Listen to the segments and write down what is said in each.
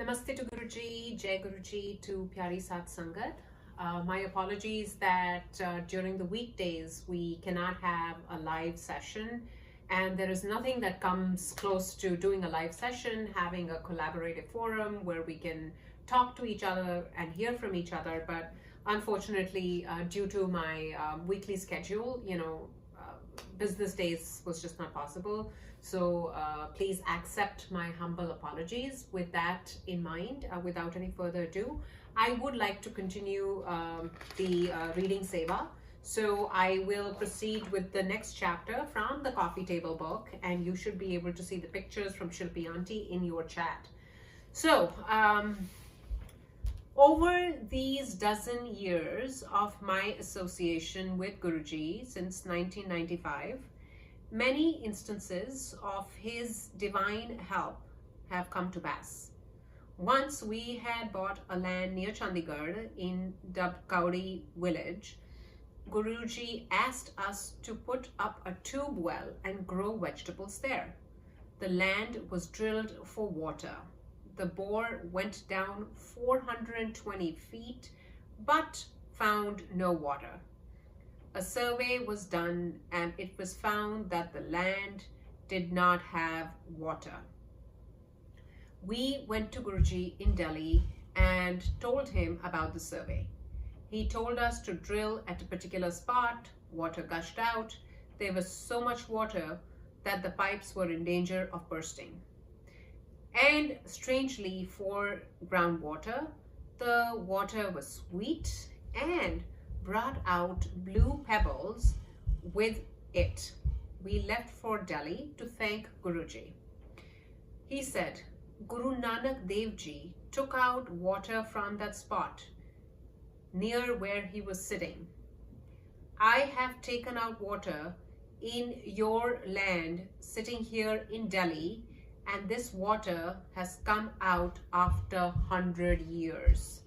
Namaste to Guruji, Jai Guruji to Pyari Sat Sangat. My apologies that during the weekdays we cannot have a live session, and there is nothing that comes close to doing a live session, having a collaborative forum where we can talk to each other and hear from each other. But unfortunately, due to my weekly schedule, business days was just not possible. So please accept my humble apologies. With that in mind, without any further ado, I would like to continue the reading seva. So I will proceed with the next chapter from the coffee table book, and you should be able to see the pictures from Shilpi Aunty in your chat. So over these dozen years of my association with Guruji since 1995, many instances of his divine help have come to pass. Once we had bought a land near Chandigarh in Dabkaudi village. Guruji asked us to put up a tube well and grow vegetables there. The land was drilled for water. The bore went down 420 feet but found no water. A survey was done and it was found that the land did not have water. We went to Guruji in Delhi and told him about the survey. He told us to drill at a particular spot. Water gushed out. There was so much water that the pipes were in danger of bursting. And strangely, for groundwater, the water was sweet and brought out blue pebbles with it. We left for Delhi to thank Guruji. He said, Guru Nanak Dev Ji took out water from that spot near where he was sitting. I have taken out water in your land sitting here in Delhi, and this water has come out after 100 years.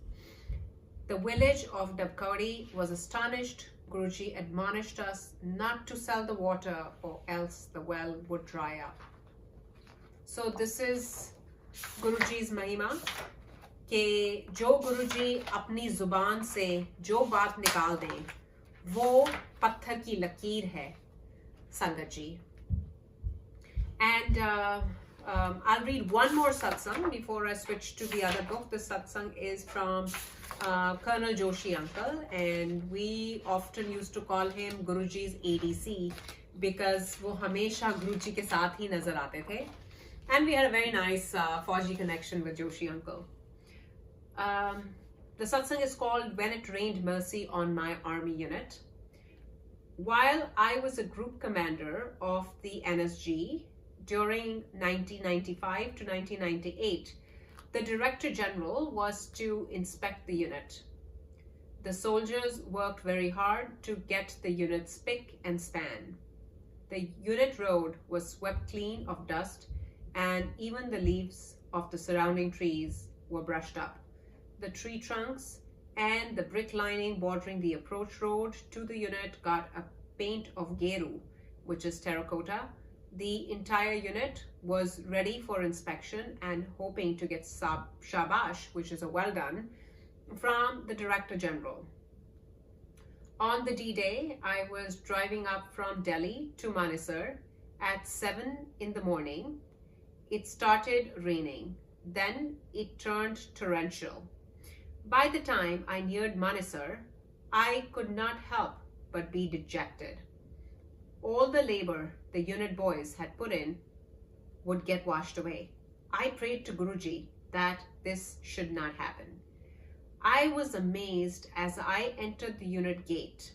The village of Dabkaudi was astonished. Guruji admonished us not to sell the water or else the well would dry up. So this is Guruji's Mahima, कि जो गुरुजी अपनी जुबान से जो बात निकाल दें वो पत्थर की लकीर है, संगत जी. And I'll read one more satsang before I switch to the other book. This satsang is from Colonel Joshi uncle, and we often used to call him Guruji's ADC because वो हमेशा गुरुजी के साथ ही नजर आते थे. And we had a very nice Fauji connection with Joshi uncle. The satsang is called When It Rained Mercy on My Army Unit. While I was a group commander of the NSG during 1995 to 1998, the Director General was to inspect the unit. The soldiers worked very hard to get the unit spick and span. The unit road was swept clean of dust, and even the leaves of the surrounding trees were brushed up. The tree trunks and the brick lining bordering the approach road to the unit got a paint of geru, which is terracotta. The entire unit was ready for inspection and hoping to get shabash, which is a well done, from the Director General. On the D-Day, I was driving up from Delhi to Manesar at 7 in the morning. It started raining. Then it turned torrential. By the time I neared Manesar, I could not help but be dejected. All the labor the unit boys had put in would get washed away. I prayed to Guruji that this should not happen. I was amazed as I entered the unit gate.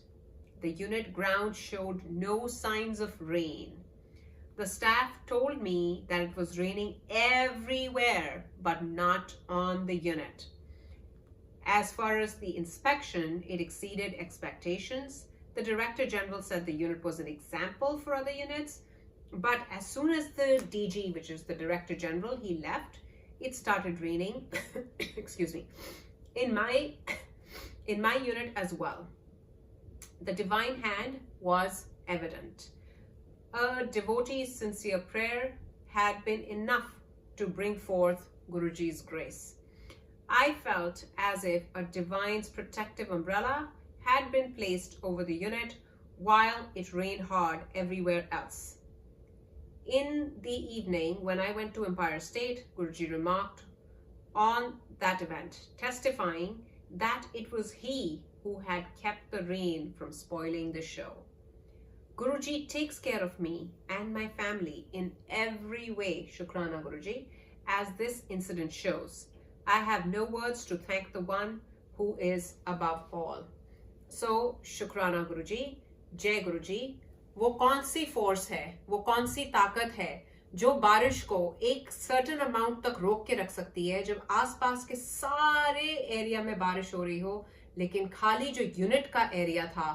The unit ground showed no signs of rain. The staff told me that it was raining everywhere, but not on the unit. As far as the inspection, it exceeded expectations. The Director General said the unit was an example for other units, but as soon as the DG, which is the Director General, he left, it started raining, excuse me, in my unit as well. The divine hand was evident. A devotee's sincere prayer had been enough to bring forth Guruji's grace. I felt as if a divine's protective umbrella had been placed over the unit while it rained hard everywhere else. In the evening, when I went to Empire State, Guruji remarked on that event, testifying that it was he who had kept the rain from spoiling the show. Guruji takes care of me and my family in every way, Shukrana Guruji, as this incident shows. I have no words to thank the one who is above all. So, Shukrana Guruji, Jai Guruji, वो कौन सी force है, वो कौन सी ताकत है जो बारिश को एक सर्टेन अमाउंट तक रोक के रख सकती है जब आसपास के सारे एरिया में बारिश हो रही हो, लेकिन खाली जो यूनिट का एरिया था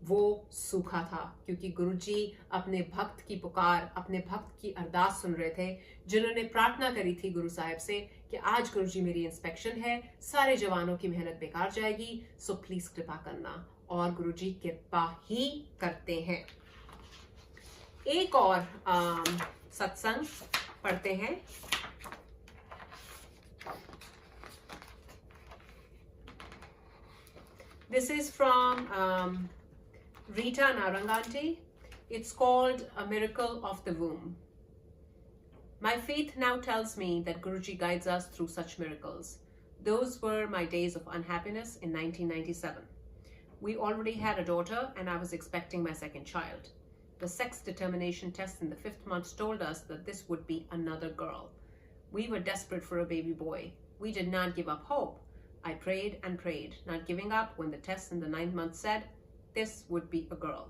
वो सूखा था, क्योंकि गुरुजी अपने भक्त की पुकार, अपने भक्त की अरदास सुन रहे थे, जिन्होंने प्रार्थना करी थी गुरु साहिब से कि आज गुरुजी मेरी इंस्पेक्शन है, सारे जवानों की मेहनत बेकार जाएगी, सो प्लीज कृपा करना। और गुरुजी कृपा ही करते हैं। एक और सत्संग पढ़ते हैं। This is from Rita Naranganti. It's called A Miracle of the Womb. My faith now tells me that Guruji guides us through such miracles. Those were my days of unhappiness in 1997. We already had a daughter and I was expecting my second child. The sex determination test in the 5th month told us that this would be another girl. We were desperate for a baby boy. We did not give up hope. I prayed and prayed, not giving up when the test in the 9th month said this would be a girl.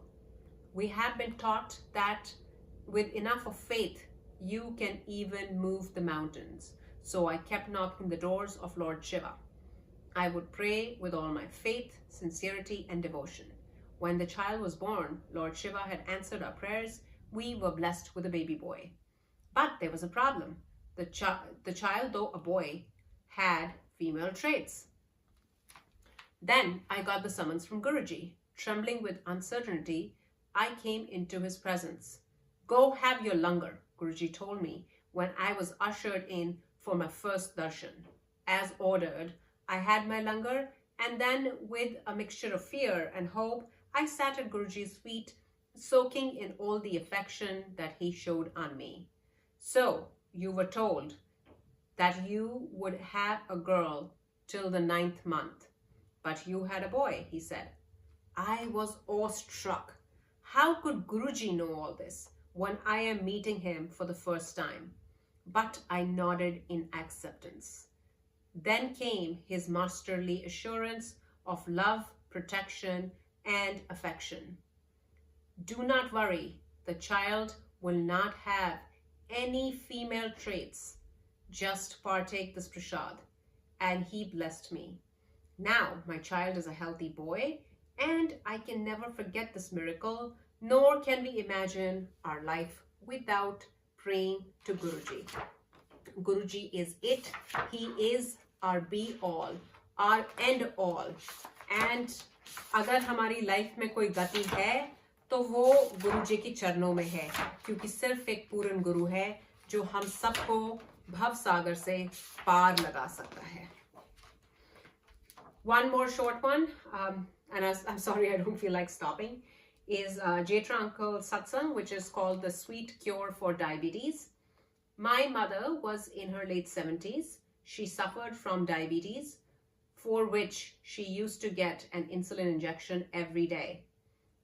We have been taught that with enough of faith, you can even move the mountains. So I kept knocking the doors of Lord Shiva. I would pray with all my faith, sincerity, and devotion. When the child was born, Lord Shiva had answered our prayers. We were blessed with a baby boy. But there was a problem. The child, though a boy, had female traits. Then I got the summons from Guruji. Trembling with uncertainty, I came into his presence. Go have your langar, Guruji told me when I was ushered in for my first darshan. As ordered, I had my langar, and then with a mixture of fear and hope, I sat at Guruji's feet, soaking in all the affection that he showed on me. So, you were told that you would have a girl till the 9th month, but you had a boy, he said. I was awestruck. How could Guruji know all this when I am meeting him for the first time? But I nodded in acceptance. Then came his masterly assurance of love, protection, and affection. Do not worry, the child will not have any female traits. Just partake this prasad. And he blessed me. Now my child is a healthy boy, and I can never forget this miracle, nor can we imagine our life without praying to Guruji. Guruji is it. He is our be all, our end all. And अगर हमारी life में कोई गति है तो वो गुरुजी के चरणों में है, क्योंकि सिर्फ एक पूर्ण गुरु है जो हम सबको भव सागर से पार लगा सकता है. One more short one, and I'm sorry I don't feel like stopping, is Jetra Uncle Satsang, which is called The Sweet Cure for Diabetes. My mother was in her late 70s. She suffered from diabetes, for which she used to get an insulin injection every day.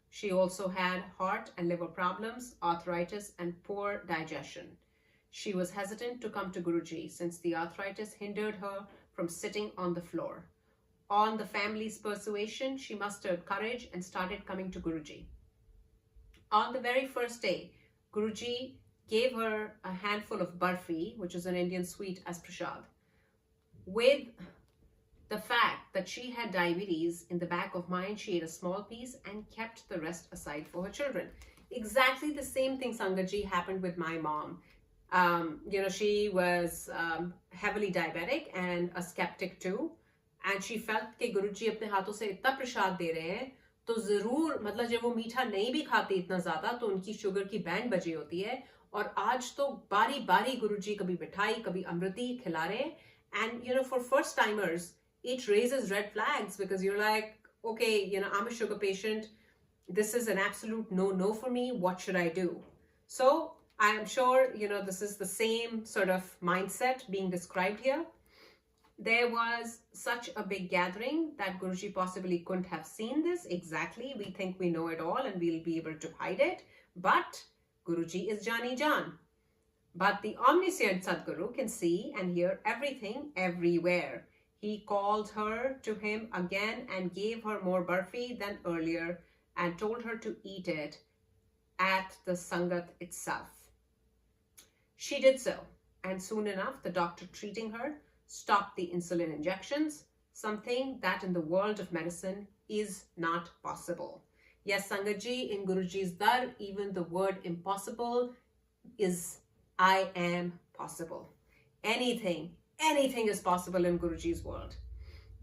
She also had heart and liver problems, arthritis, and poor digestion. She was hesitant to come to Guruji since the arthritis hindered her from sitting on the floor. On the family's persuasion, she mustered courage and started coming to Guruji. On the very first day, Guruji gave her a handful of barfi, which is an Indian sweet, as prasad. With the fact that she had diabetes in the back of mind, she ate a small piece and kept the rest aside for her children. Exactly the same thing, Sangaji, happened with my mom. She was heavily diabetic and a skeptic too. And she felt कि गुरुजी अपने हाथों से इतना प्रसाद दे रहे हैं तो जरूर, मतलब जब वो मीठा नहीं भी खाती इतना ज्यादा तो उनकी शुगर की बैंड बजी होती है और आज तो बारी बारी गुरुजी कभी मिठाई कभी अमृति खिला रहे हैं. And for first timers it raises red flags because you're like, okay, I'm a sugar patient, this is an absolute no for me, what should I do? So I'm sure this is the same sort of mindset being described here. There was such a big gathering that Guruji possibly couldn't have seen this exactly. We think we know it all and we'll be able to hide it. But Guruji is Jani Jan. But the omniscient Sadguru can see and hear everything everywhere. He called her to him again and gave her more barfi than earlier and told her to eat it at the Sangat itself. She did so, and soon enough the doctor treating her stopped the insulin injections, something that in the world of medicine is not possible. Yes, Sangatji, in Guruji's dar, even the word impossible is I am possible. Anything is possible in Guruji's world.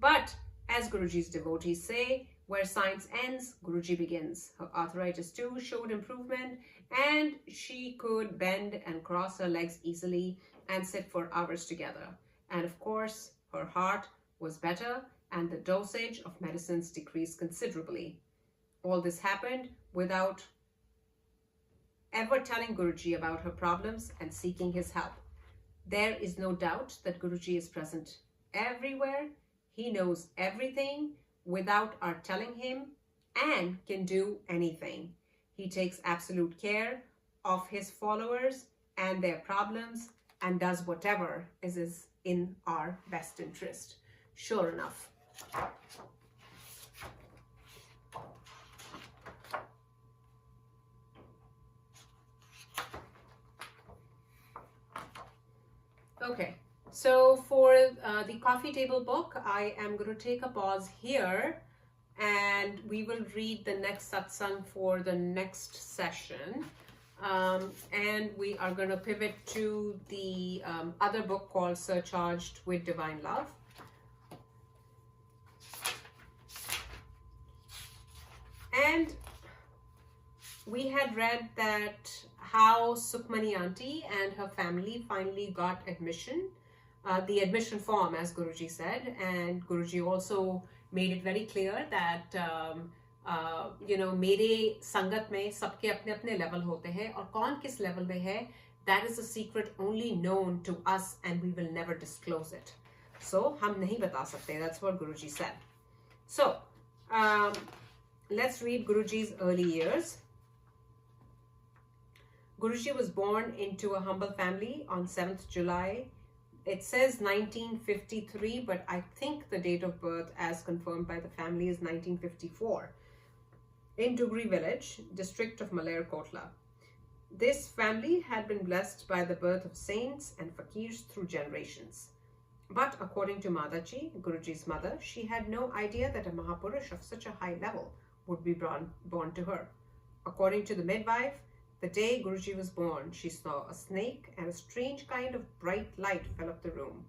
But as Guruji's devotees say, where science ends, Guruji begins. Her arthritis too showed improvement, and she could bend and cross her legs easily and sit for hours together. And of course, her heart was better and the dosage of medicines decreased considerably. All this happened without ever telling Guruji about her problems and seeking his help. There is no doubt that Guruji is present everywhere. He knows everything without our telling him and can do anything. He takes absolute care of his followers and their problems and does whatever is in our best interest. Sure enough. Okay, so for the coffee table book, I am going to take a pause here and we will read the next satsang for the next session. And we are going to pivot to the other book called Surcharged with Divine Love. And we had read that how Sukhmani Aunty and her family finally got admission, the admission form, as Guruji said, and Guruji also made it very clear that मेरे संगत में सबके अपने अपने level होते हैं और कौन किस लेवल में है, that is a secret only known to us and we will never disclose it. So हम नहीं बता सकते. That's what Guruji said. So let's read Guruji's early years. Guruji was born into a humble family on 7th July. It says 1953, but I think the date of birth as confirmed by the family is 1954. In Dugri village, district of Malerkotla. This family had been blessed by the birth of saints and fakirs through generations. But according to Mataji, Guruji's mother, she had no idea that a Mahapurush of such a high level would be born to her. According to the midwife, the day Guruji was born, she saw a snake and a strange kind of bright light fell up the room.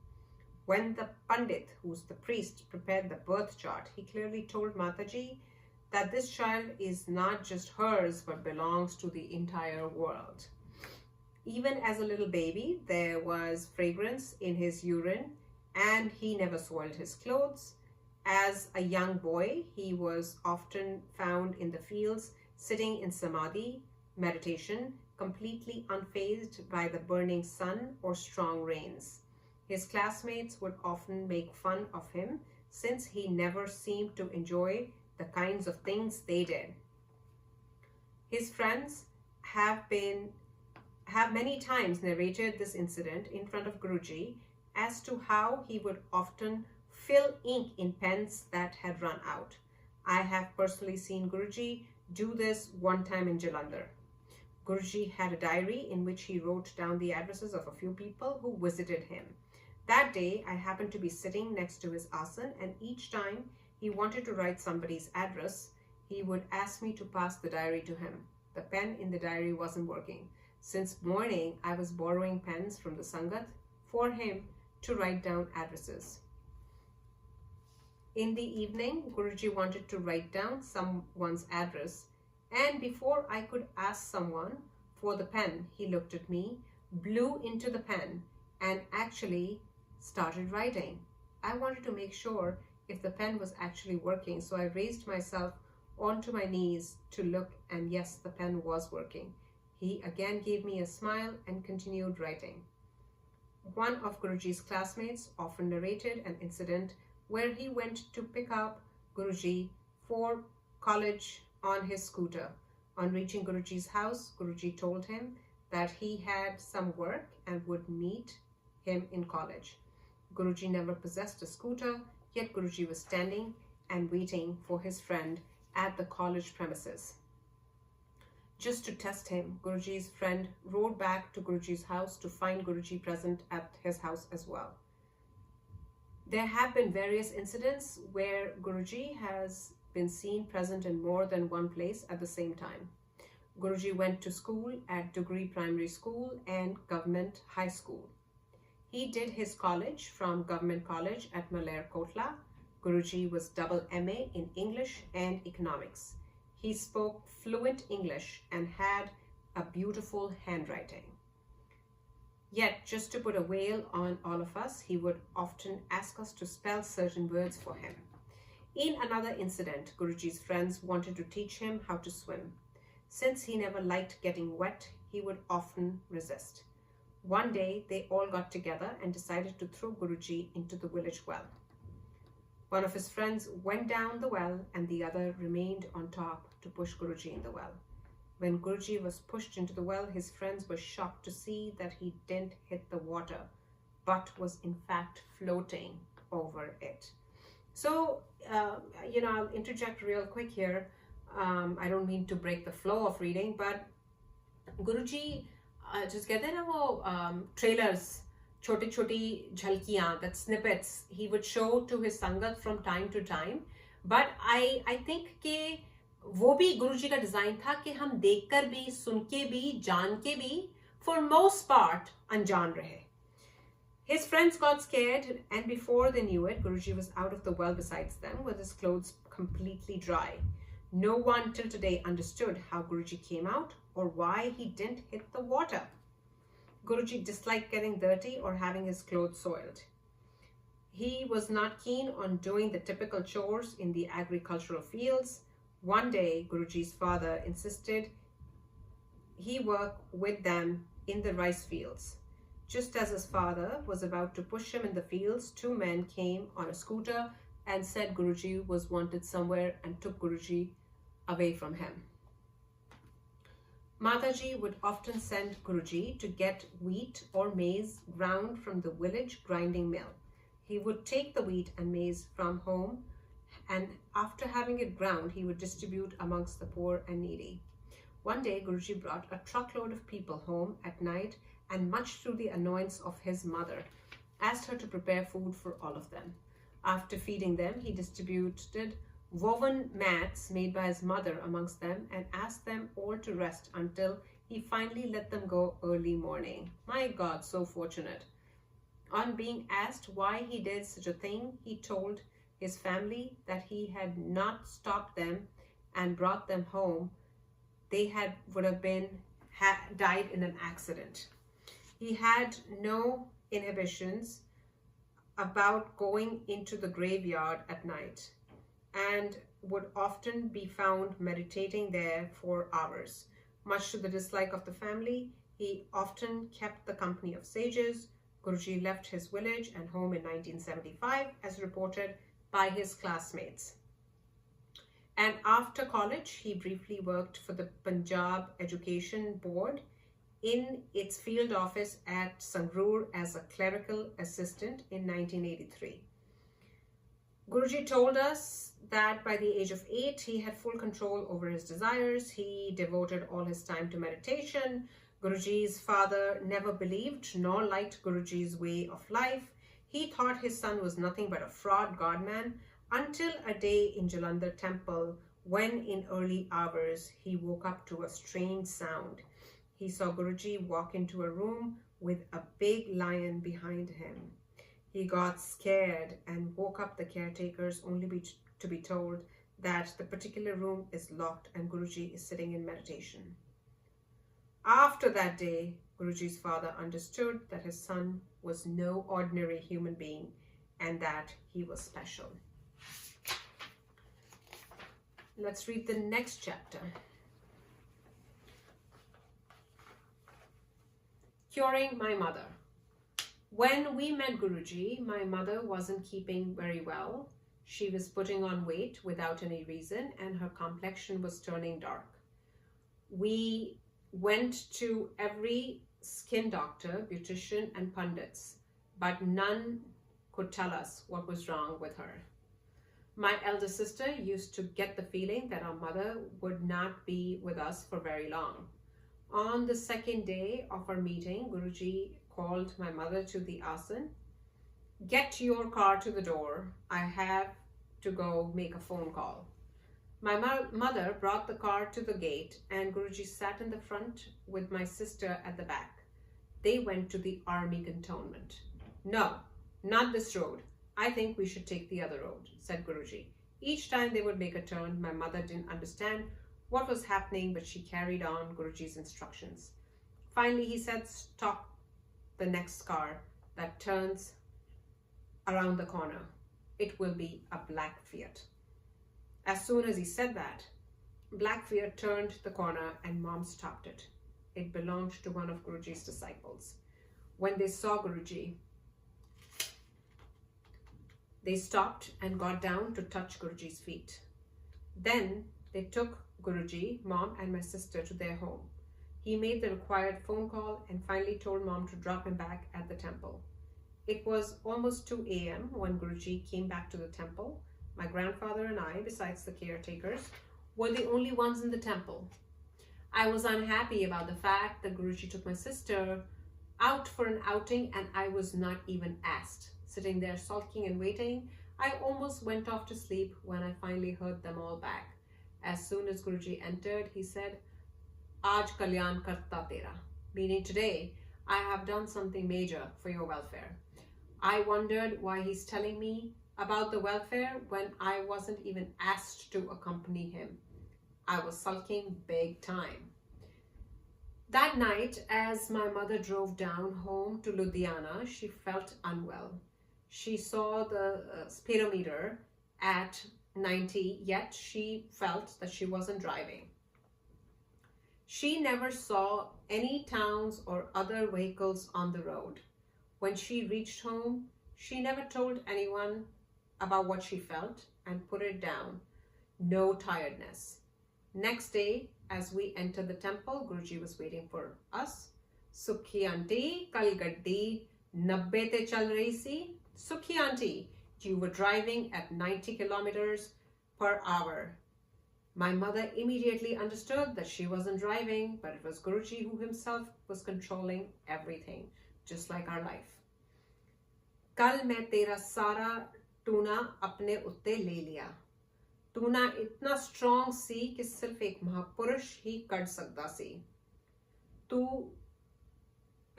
When the Pandit, who's the priest, prepared the birth chart, he clearly told Mataji that this child is not just hers but belongs to the entire world. Even as a little baby, there was fragrance in his urine and he never soiled his clothes. As a young boy, he was often found in the fields, sitting in samadhi, meditation, completely unfazed by the burning sun or strong rains. His classmates would often make fun of him since he never seemed to enjoy the kinds of things they did. His friends have many times narrated this incident in front of Guruji as to how he would often fill ink in pens that had run out. I have personally seen Guruji do this one time in Jalandhar. Guruji had a diary in which he wrote down the addresses of a few people who visited him. That day, I happened to be sitting next to his asan, and each time he wanted to write somebody's address, he would ask me to pass the diary to him. The pen in the diary wasn't working. Since morning, I was borrowing pens from the Sangat for him to write down addresses. In the evening, Guruji wanted to write down someone's address, and before I could ask someone for the pen. He looked at me, blew into the pen, and actually started writing. I wanted to make sure if the pen was actually working, so I raised myself onto my knees to look, and yes, the pen was working. He again gave me a smile and continued writing. One of Guruji's classmates often narrated an incident where he went to pick up Guruji for college on his scooter. On reaching Guruji's house, Guruji told him that he had some work and would meet him in college. Guruji never possessed a scooter, yet Guruji was standing and waiting for his friend at the college premises. Just to test him, Guruji's friend rode back to Guruji's house to find Guruji present at his house as well. There have been various incidents where Guruji has been seen present in more than one place at the same time. Guruji went to school at Degree Primary School and Government High School. He did his college from Government College at Malerkotla. Guruji was double MA in English and Economics. He spoke fluent English and had a beautiful handwriting. Yet, just to put a veil on all of us, he would often ask us to spell certain words for him. In another incident, Guruji's friends wanted to teach him how to swim. Since he never liked getting wet, he would often resist. One day, they all got together and decided to throw Guruji into the village well. One of his friends went down the well and the other remained on top to push Guruji in the well. When Guruji was pushed into the well, his friends were shocked to see that he didn't hit the water, but was in fact floating over it. So, I'll interject real quick here. I don't mean to break the flow of reading, but Guruji, just कहते हैं ना वो trailers, छोटी झलकियाँ, that snippets, he would show to his sangat from time to time. But I think कि वो भी गुरुजी का design था कि हम देखकर भी, सुन के भी, जान के भी, for most part, अनजान रहे. His friends got scared, and before they knew it, Guruji was out of the well besides them with his clothes completely dry. No one till today understood how Guruji came out or why he didn't hit the water. Guruji disliked getting dirty or having his clothes soiled. He was not keen on doing the typical chores in the agricultural fields. One day, Guruji's father insisted he work with them in the rice fields. Just as his father was about to push him in the fields, two men came on a scooter and said Guruji was wanted somewhere and took Guruji away from him. Mataji would often send Guruji to get wheat or maize ground from the village grinding mill. He would take the wheat and maize from home, and after having it ground, he would distribute amongst the poor and needy. One day, Guruji brought a truckload of people home at night and, much to the annoyance of his mother, asked her to prepare food for all of them. After feeding them, he distributed woven mats made by his mother amongst them and asked them all to rest until he finally let them go early morning. My God, so fortunate. On being asked why he did such a thing, he told his family that he had not stopped them and brought them home. They would have died in an accident. He had no inhibitions about going into the graveyard at night and would often be found meditating there for hours. Much to the dislike of the family, he often kept the company of sages. Guruji left his village and home in 1975, as reported by his classmates. And after college, he briefly worked for the Punjab Education Board in its field office at Sangrur as a clerical assistant in 1983. Guruji told us that by the age of 8, he had full control over his desires. He devoted all his time to meditation. Guruji's father never believed nor liked Guruji's way of life. He thought his son was nothing but a fraud godman until a day in Jalandhar temple when in early hours he woke up to a strange sound. He saw Guruji walk into a room with a big lion behind him. He got scared and woke up the caretakers only to be told that the particular room is locked and Guruji is sitting in meditation. After that day, Guruji's father understood that his son was no ordinary human being and that he was special. Let's read the next chapter. Curing my mother. When we met Guruji, my mother wasn't keeping very well. She was putting on weight without any reason and her complexion was turning dark. We went to every skin doctor, beautician and pundits, but none could tell us what was wrong with her. My elder sister used to get the feeling that our mother would not be with us for very long. On the second day of our meeting, Guruji called my mother to the asan. Get your car to the door. I have to go make a phone call. My mother brought the car to the gate and Guruji sat in the front with my sister at the back. They went to the army cantonment. No, not this road. I think we should take the other road, said Guruji. Each time they would make a turn, my mother didn't understand what was happening, but she carried on Guruji's instructions. Finally, he said, stop the next car that turns around the corner. It will be a black Fiat. As soon as he said that, black Fiat turned the corner and Mom stopped it. It belonged to one of Guruji's disciples. When they saw Guruji, they stopped and got down to touch Guruji's feet. Then they took Guruji, Mom and my sister to their home. He made the required phone call and finally told Mom to drop him back at the temple. It was almost 2 a.m. when Guruji came back to the temple. My grandfather and I, besides the caretakers, were the only ones in the temple. I was unhappy about the fact that Guruji took my sister out for an outing and I was not even asked. Sitting there sulking and waiting, I almost went off to sleep when I finally heard them all back. As soon as Guruji entered, he said, Aaj kalyan karta tera, meaning today I have done something major for your welfare. I wondered why he's telling me about the welfare when I wasn't even asked to accompany him. I was sulking big time. That night, as my mother drove down home to Ludhiana, she felt unwell. She saw the speedometer at 90, yet she felt that she wasn't driving. She never saw any towns or other vehicles on the road. When she reached home, she never told anyone about what she felt and put it down. No tiredness. Next day, as we entered the temple, Guruji was waiting for us. Sukhmani Aunty, kal gaddi 90 te chal rahi si. Sukhmani Aunty, you were driving at 90 kilometers per hour. My mother immediately understood that she wasn't driving, but it was Guruji who himself was controlling everything, just like our life. Kal main tera sara tuna apne utte le liya. Tuna itna strong si कि सिर्फ एक महापुरुष ही कर सकता सी. तू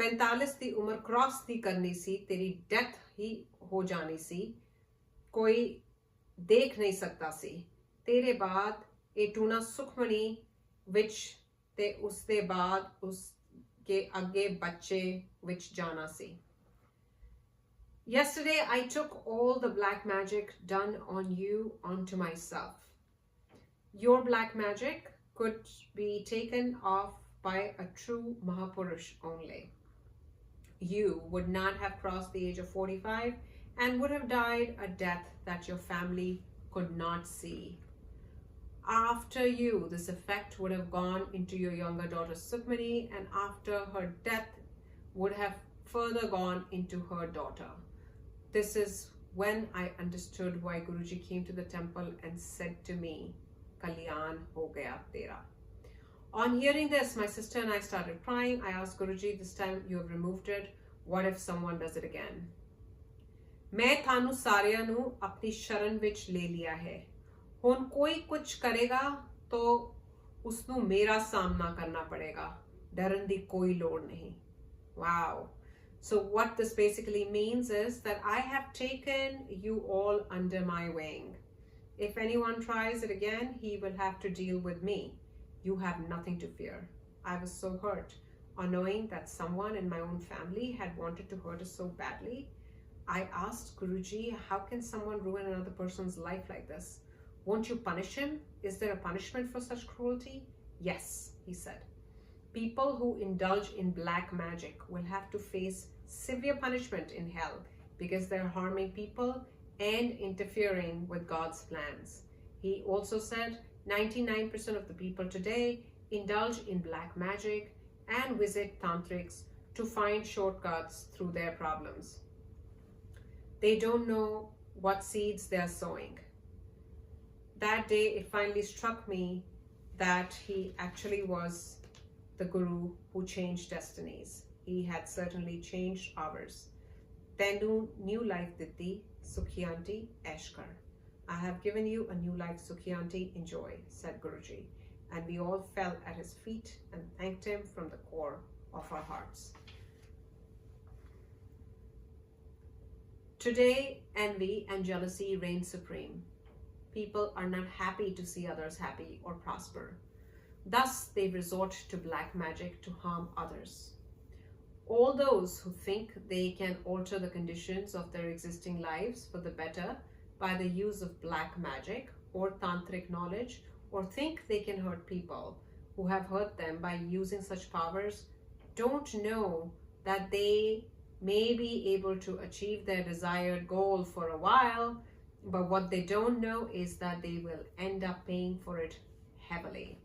45 दी उम्र cross नहीं करनी सी, तेरी डेथ ही हो जानी सी, कोई देख नहीं सकता सी. तेरे बाद ये टूना सुखमनी विच ते उसके बाद उसके आगे बच्चे विच जाना सी. Yesterday, I took all the black magic done on you onto myself. Your black magic could be taken off by a true Mahapurush only. You would not have crossed the age of 45 and would have died a death that your family could not see. After you, this effect would have gone into your younger daughter Sukhmani, and after her death would have further gone into her daughter. This is when I understood why Guruji came to the temple and said to me, Kalyan ho gaya tera. On hearing this, my sister and I started crying. I asked Guruji, this time you have removed it. What if someone does it again? मैं थानू सारियां नू अपनी शरण विच ले लिया है. हुण कोई कुछ करेगा तो उसनू मेरा सामना करना पड़ेगा. डरन दी कोई लोड़ नहीं. Wow. So what this basically means is that I have taken you all under my wing. If anyone tries it again, he will have to deal with me. You have nothing to fear. I was so hurt on knowing that someone in my own family had wanted to hurt us so badly. I asked Guruji, how can someone ruin another person's life like this? Won't you punish him? Is there a punishment for such cruelty? Yes, he said. People who indulge in black magic will have to face severe punishment in hell because they're harming people and interfering with God's plans. He also said 99% of the people today indulge in black magic and visit tantrics to find shortcuts through their problems. They don't know what seeds they are sowing. That day it finally struck me that he actually was the Guru who changed destinies. He had certainly changed ours. Tenu new life ditti, Sukhi Aunty Eshkar. I have given you a new life, Sukhi Aunty, enjoy, said Guruji. And we all fell at his feet and thanked him from the core of our hearts. Today, envy and jealousy reign supreme. People are not happy to see others happy or prosper. Thus, they resort to black magic to harm others. All those who think they can alter the conditions of their existing lives for the better by the use of black magic or tantric knowledge, or think they can hurt people who have hurt them by using such powers, don't know that they may be able to achieve their desired goal for a while, but what they don't know is that they will end up paying for it heavily.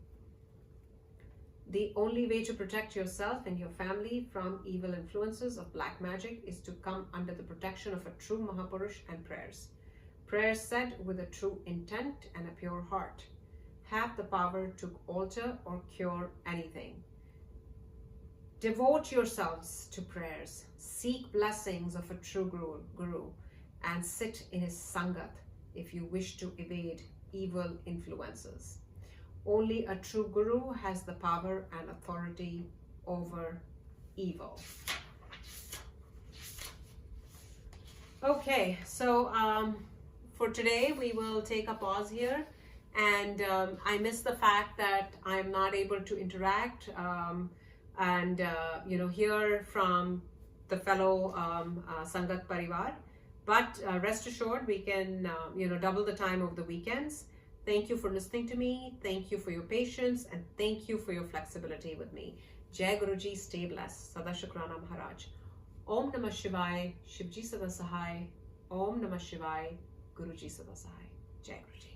The only way to protect yourself and your family from evil influences of black magic is to come under the protection of a true Mahapurush and prayers. Prayers said with a true intent and a pure heart have the power to alter or cure anything. Devote yourselves to prayers, seek blessings of a true Guru, and sit in his Sangat if you wish to evade evil influences. Only a true Guru has the power and authority over evil. Okay, so for today we will take a pause here, and I miss the fact that I'm not able to interact and hear from the fellow Sangat Parivar. But rest assured, we can double the time over the weekends. Thank you for listening to me. Thank you for your patience, and thank you for your flexibility with me. Jai Guruji, stay blessed. Sada Shukrana Maharaj. Om Namah Shivaya, Shivji Sada Sahai. Om Namah Shivaya, Guruji Sada Sahai. Jai Guruji.